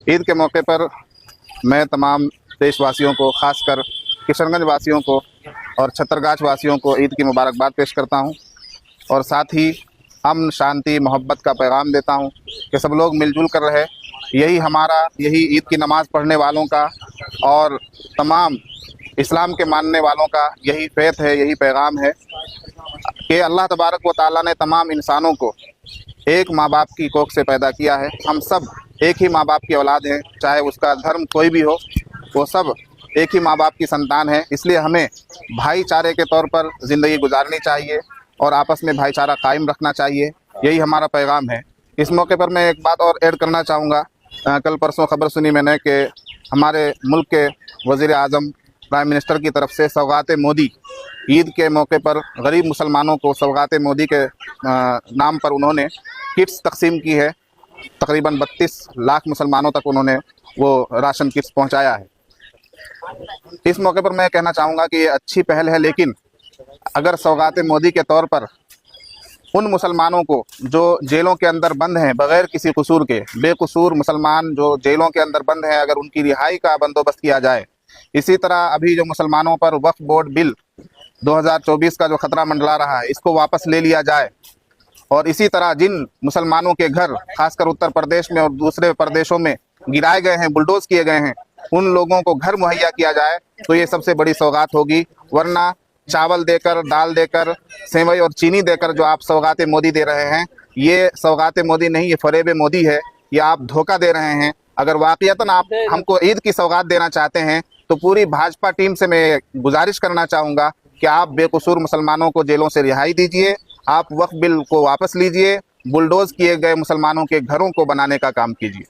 ईद के मौके पर मैं तमाम देशवासियों को, खासकर किशनगंज वासियों को और छतरगाछ वासियों को ईद की मुबारकबाद पेश करता हूं और साथ ही अमन, शांति, मोहब्बत का पैगाम देता हूं कि सब लोग मिलजुल कर रहे। यही ईद की नमाज़ पढ़ने वालों का और तमाम इस्लाम के मानने वालों का यही फ़ेथ है, यही पैगाम है कि अल्लाह तबारक व तआला ने तमाम इंसानों को एक माँ बाप की कोख से पैदा किया है। हम सब एक ही माँ बाप की औलाद हैं, चाहे उसका धर्म कोई भी हो, वो सब एक ही माँ बाप की संतान है। इसलिए हमें भाईचारे के तौर पर ज़िंदगी गुजारनी चाहिए और आपस में भाईचारा कायम रखना चाहिए। यही हमारा पैगाम है। इस मौके पर मैं एक बात और ऐड करना चाहूँगा। कल परसों खबर सुनी मैंने कि हमारे मुल्क के वज़ीर आज़म, प्राइम मिनिस्टर की तरफ से सौगात मोदी, ईद के मौके पर गरीब मुसलमानों को सौगात मोदी के नाम पर उन्होंने किट्स तकसीम की है। तकरीबन 32 लाख मुसलमानों तक उन्होंने वो राशन किट्स पहुंचाया है। इस मौके पर मैं कहना चाहूँगा कि ये अच्छी पहल है, लेकिन अगर सौगात मोदी के तौर पर उन मुसलमानों को जो जेलों के अंदर बंद हैं बग़ैर किसी कसूर के, बेकसूर मुसलमान जो जेलों के अंदर बंद हैं, अगर उनकी रिहाई का बंदोबस्त किया जाए। इसी तरह अभी जो मुसलमानों पर वक्फ बोर्ड बिल 2024 का जो ख़तरा मंडरा रहा है, इसको वापस ले लिया जाए और इसी तरह जिन मुसलमानों के घर खासकर उत्तर प्रदेश में और दूसरे प्रदेशों में गिराए गए हैं, बुलडोज किए गए हैं, उन लोगों को घर मुहैया किया जाए तो ये सबसे बड़ी सौगात होगी। वरना चावल देकर, दाल देकर, सेवई और चीनी देकर जो आप सौगात मोदी दे रहे हैं, ये सौगात मोदी नहीं, ये फ़रेब मोदी है। ये आप धोखा दे रहे हैं। अगर वाक़ईतन आप हमको ईद की सौगात देना चाहते हैं तो पूरी भाजपा टीम से मैं गुजारिश करना चाहूँगा कि आप बेकसूर मुसलमानों को जेलों से रिहाई दीजिए, आप वक्फ बिल को वापस लीजिए, बुलडोज़ किए गए मुसलमानों के घरों को बनाने का काम कीजिए।